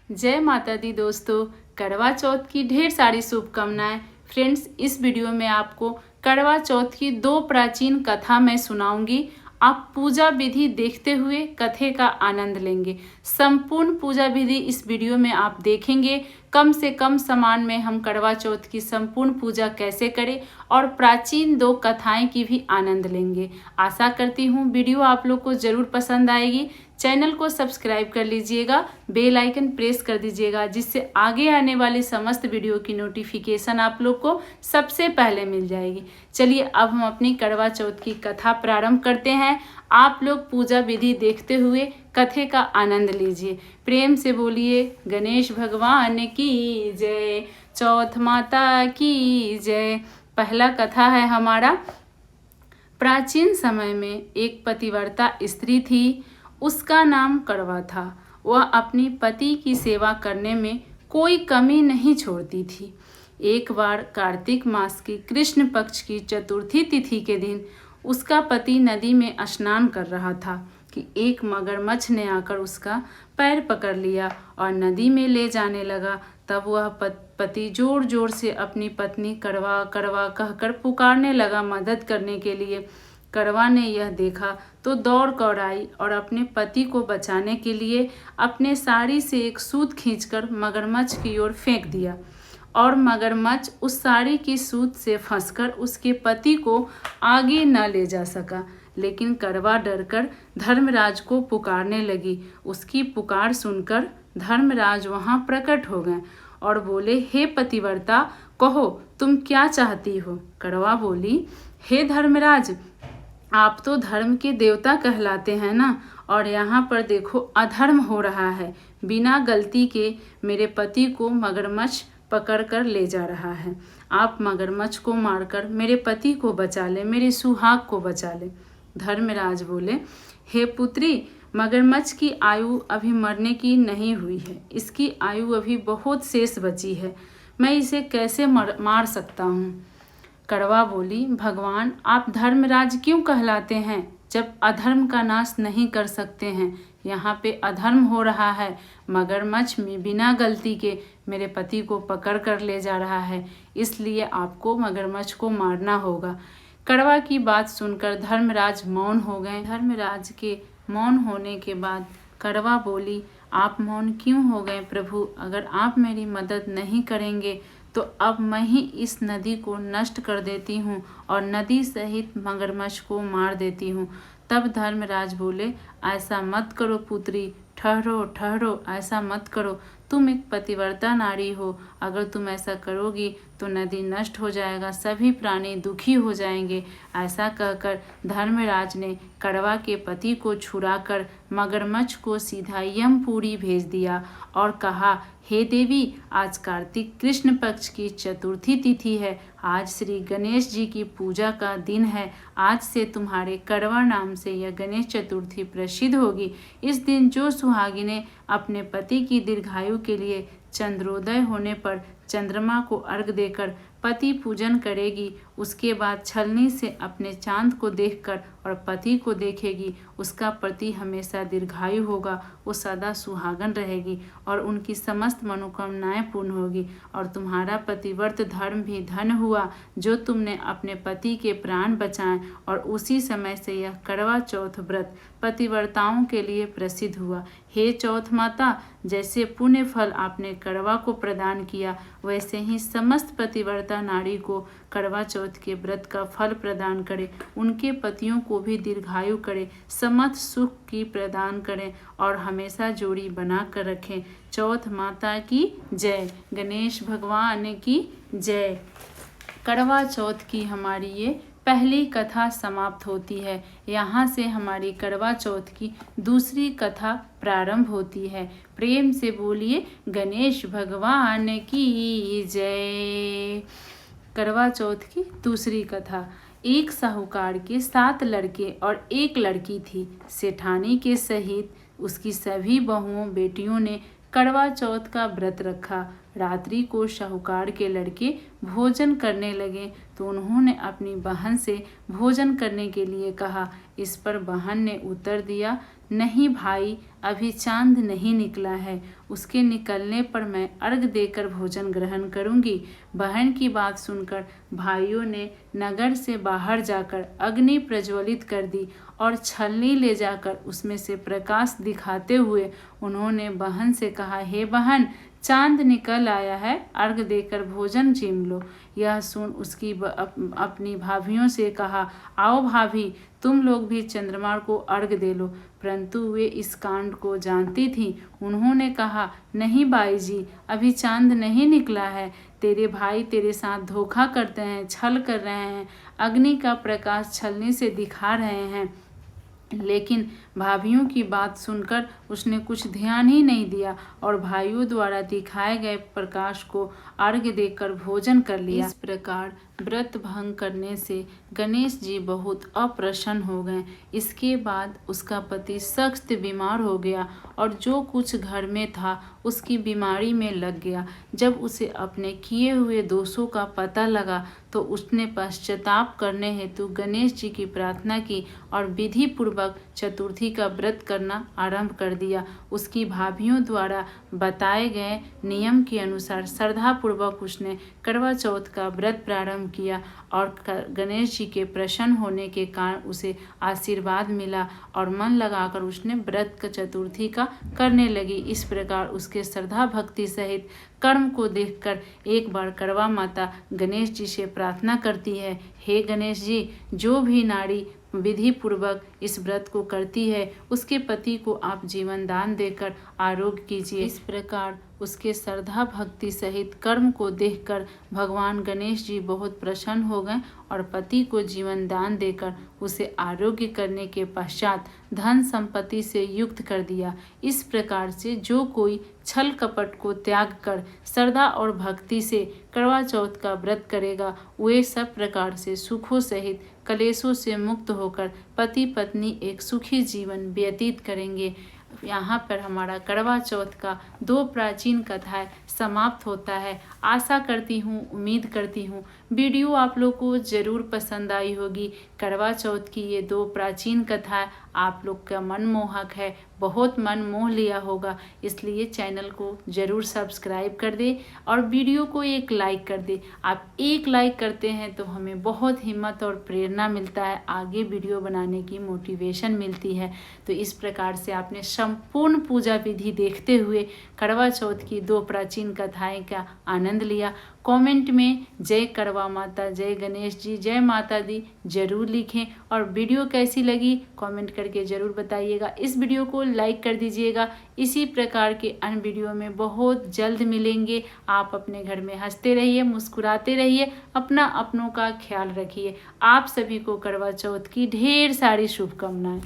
जय माता दी दोस्तों, करवा चौथ की ढेर सारी शुभकामनाएं। फ्रेंड्स, इस वीडियो में आपको करवा चौथ की 2 प्राचीन कथा मैं सुनाऊंगी। आप पूजा विधि देखते हुए कथे का आनंद लेंगे। संपूर्ण पूजा विधि इस वीडियो में आप देखेंगे। कम से कम सामान में हम करवा चौथ की संपूर्ण पूजा कैसे करें और प्राचीन 2 कथाएं की भी आनंद लेंगे। आशा करती हूँ वीडियो आप लोग को जरूर पसंद आएगी। चैनल को सब्सक्राइब कर लीजिएगा, बेल आइकन प्रेस कर दीजिएगा, जिससे आगे आने वाली समस्त वीडियो की नोटिफिकेशन आप लोग को सबसे पहले मिल जाएगी। चलिए अब हम अपनी करवा चौथ की कथा प्रारंभ करते हैं। आप लोग पूजा विधि देखते हुए कथे का आनंद लीजिए। प्रेम से बोलिए गणेश भगवान की जय, चौथ माता की जय। पहला कथा है हमारा। प्राचीन समय में एक पतिव्रता स्त्री थी। उसका नाम करवा था। वह अपनी पति की सेवा करने में कोई कमी नहीं छोड़ती थी। एक बार कार्तिक मास की कृष्ण पक्ष की चतुर्थी तिथि के दिन उसका पति नदी में स्नान कर रहा था कि एक मगरमच्छ ने आकर उसका पैर पकड़ लिया और नदी में ले जाने लगा। तब वह पति जोर जोर से अपनी पत्नी करवा करवा कहकर पुकारने लगा मदद करने के लिए। करवा ने यह देखा तो दौड़ कर आई और अपने पति को बचाने के लिए अपने साड़ी से एक सूत खींचकर मगरमच्छ की ओर फेंक दिया और मगरमच्छ उस साड़ी की सूत से फंसकर उसके पति को आगे न ले जा सका। लेकिन करवा डरकर धर्मराज को पुकारने लगी। उसकी पुकार सुनकर धर्मराज वहां प्रकट हो गए और बोले, हे पतिव्रता, कहो तुम क्या चाहती हो। करवा बोली, हे धर्मराज, आप तो धर्म के देवता कहलाते हैं ना, और यहाँ पर देखो अधर्म हो रहा है। बिना गलती के मेरे पति को मगरमच्छ पकड़ कर ले जा रहा है। आप मगरमच्छ को मारकर मेरे पति को बचा ले, मेरे सुहाग को बचा ले। धर्मराज बोले, हे पुत्री, मगरमच्छ की आयु अभी मरने की नहीं हुई है। इसकी आयु अभी बहुत शेष बची है। मैं इसे कैसे मार सकता हूँ। करवा बोली, भगवान, आप धर्मराज क्यों कहलाते हैं जब अधर्म का नाश नहीं कर सकते हैं। यहाँ पे अधर्म हो रहा है। मगरमच्छ में बिना गलती के मेरे पति को पकड़ कर ले जा रहा है, इसलिए आपको मगरमच्छ को मारना होगा। करवा की बात सुनकर धर्मराज मौन हो गए। धर्मराज के मौन होने के बाद करवा बोली, आप मौन क्यों हो गए प्रभु। अगर आप मेरी मदद नहीं करेंगे तो अब मैं ही इस नदी को नष्ट कर देती हूँ और नदी सहित मगरमच्छ को मार देती हूँ। तब धर्मराज बोले, ऐसा मत करो पुत्री, ठहरो ठहरो, ऐसा मत करो। तुम एक पतिव्रता नारी हो। अगर तुम ऐसा करोगी तो नदी नष्ट हो जाएगा, सभी प्राणी दुखी हो जाएंगे। ऐसा कहकर धर्मराज ने करवा के पति को छुड़ाकर मगरमच्छ को सीधा यमपुरी भेज दिया और कहा, हे देवी, आज कार्तिक कृष्ण पक्ष की चतुर्थी तिथि है। आज श्री गणेश जी की पूजा का दिन है। आज से तुम्हारे करवा नाम से यह गणेश चतुर्थी प्रसिद्ध होगी। इस दिन जो सुहागिनें अपने पति की दीर्घायु के लिए चंद्रोदय होने पर चंद्रमा को अर्घ देकर पति पूजन करेगी, उसके बाद छलनी से अपने चांद को देखकर और पति को देखेगी, उसका पति हमेशा दीर्घायु होगा, वो सदा सुहागन रहेगी और उनकी समस्त मनोकामनाएं पूर्ण होगी। और तुम्हारा पतिव्रत धर्म भी धन हुआ जो तुमने अपने पति के प्राण बचाएं। और उसी समय से यह करवा चौथ व्रत पतिव्रताओं के लिए प्रसिद्ध हुआ। हे चौथ माता, जैसे पुण्य फल आपने करवा को प्रदान किया, वैसे ही समस्त पतिव्रता नारी को करवा चौथ के व्रत का फल प्रदान करे। उनके पतियों को भी दीर्घायु करे, समस्त सुख की प्रदान करें और हमेशा जोड़ी बना कर रखें। चौथ माता की जय, गणेश भगवान की जय। करवा चौथ की हमारी ये पहली कथा समाप्त होती है। यहाँ से हमारी करवा चौथ की दूसरी कथा प्रारंभ होती है। प्रेम से बोलिए गणेश भगवान की जय। करवा चौथ की दूसरी कथा। एक साहूकार के 7 लड़के और 1 लड़की थी। सेठानी के सहित उसकी सभी बहुओं बेटियों ने करवा चौथ का व्रत रखा। रात्रि को साहूकार के लड़के भोजन करने लगे तो उन्होंने अपनी बहन से भोजन करने के लिए कहा। इस पर बहन ने उत्तर दिया, नहीं भाई, अभी चांद नहीं निकला है, उसके निकलने पर मैं अर्घ देकर भोजन ग्रहण करूंगी। बहन की बात सुनकर भाइयों ने नगर से बाहर जाकर अग्नि प्रज्वलित कर दी और छलनी ले जाकर उसमें से प्रकाश दिखाते हुए उन्होंने बहन से कहा, हे बहन, चांद निकल आया है, अर्घ देकर भोजन जिम लो। यह सुन उसकी अपनी भाभियों से कहा, आओ भाभी, तुम लोग भी चंद्रमा को अर्घ दे लो। परंतु वे इस कांड को जानती थीं। उन्होंने कहा, नहीं बाई जी, अभी चांद नहीं निकला है। तेरे भाई तेरे साथ धोखा करते हैं, छल कर रहे हैं, अग्नि का प्रकाश छलनी से दिखा रहे हैं। लेकिन भाभियों की बात सुनकर उसने कुछ ध्यान ही नहीं दिया और भाइयों द्वारा दिखाए गए प्रकाश को अर्घ्य देकर भोजन कर लिया। इस प्रकार व्रत भंग करने से गणेश जी बहुत अप्रसन्न हो गए। इसके बाद उसका पति सख्त बीमार हो गया और जो कुछ घर में था उसकी बीमारी में लग गया। जब उसे अपने किए हुए दोषों का पता लगा तो उसने पश्चाताप करने हेतु गणेश जी की प्रार्थना की और विधि पूर्वक चतुर्थी का व्रत करना आरंभ कर दिया। उसकी भाभियों द्वारा बताए गए नियम के अनुसार श्रद्धापूर्वक उसने करवा चौथ का व्रत प्रारंभ किया और गणेश जी के प्रसन्न होने के कारण उसे आशीर्वाद मिला और मन लगाकर उसने व्रत का चतुर्थी का करने लगी। इस प्रकार उसके श्रद्धा भक्ति सहित कर्म को देखकर एक बार करवा माता गणेश जी से प्रार्थना करती है, हे गणेश जी, जो भी नारी विधि पूर्वक इस व्रत को करती है उसके पति को आप जीवन दान देकर आरोग्य कीजिए। इस प्रकार उसके श्रद्धा भक्ति सहित कर्म को देखकर भगवान गणेश जी बहुत प्रसन्न हो गए और पति को जीवन दान देकर उसे आरोग्य करने के पश्चात धन संपत्ति से युक्त कर दिया। इस प्रकार से जो कोई छल कपट को त्याग कर श्रद्धा और भक्ति से करवा चौथ का व्रत करेगा, वे सब प्रकार से सुखों सहित कलेशों से मुक्त होकर पति पत्नी एक सुखी जीवन व्यतीत करेंगे। यहाँ पर हमारा करवा चौथ का 2 प्राचीन कथाएं समाप्त होता है। आशा करती हूँ, उम्मीद करती हूँ वीडियो आप लोग को ज़रूर पसंद आई होगी। करवा चौथ की ये 2 प्राचीन कथाएं आप लोग का मनमोहक है, बहुत मन मोह लिया होगा, इसलिए चैनल को ज़रूर सब्सक्राइब कर दे और वीडियो को एक लाइक कर दे। आप एक लाइक करते हैं तो हमें बहुत हिम्मत और प्रेरणा मिलता है, आगे वीडियो बनाने की मोटिवेशन मिलती है। तो इस प्रकार से आपने संपूर्ण पूजा विधि देखते हुए करवा चौथ की 2 प्राचीन कथाएं का आनंद लिया। कमेंट में जय करवा माता, जय गणेश जी, जय माता दी जरूर लिखें और वीडियो कैसी लगी कमेंट करके ज़रूर बताइएगा। इस वीडियो को लाइक कर दीजिएगा। इसी प्रकार के अन्य वीडियो में बहुत जल्द मिलेंगे। आप अपने घर में हंसते रहिए, मुस्कुराते रहिए, अपनों का ख्याल रखिए। आप सभी को करवा चौथ की ढेर सारी शुभकामनाएं।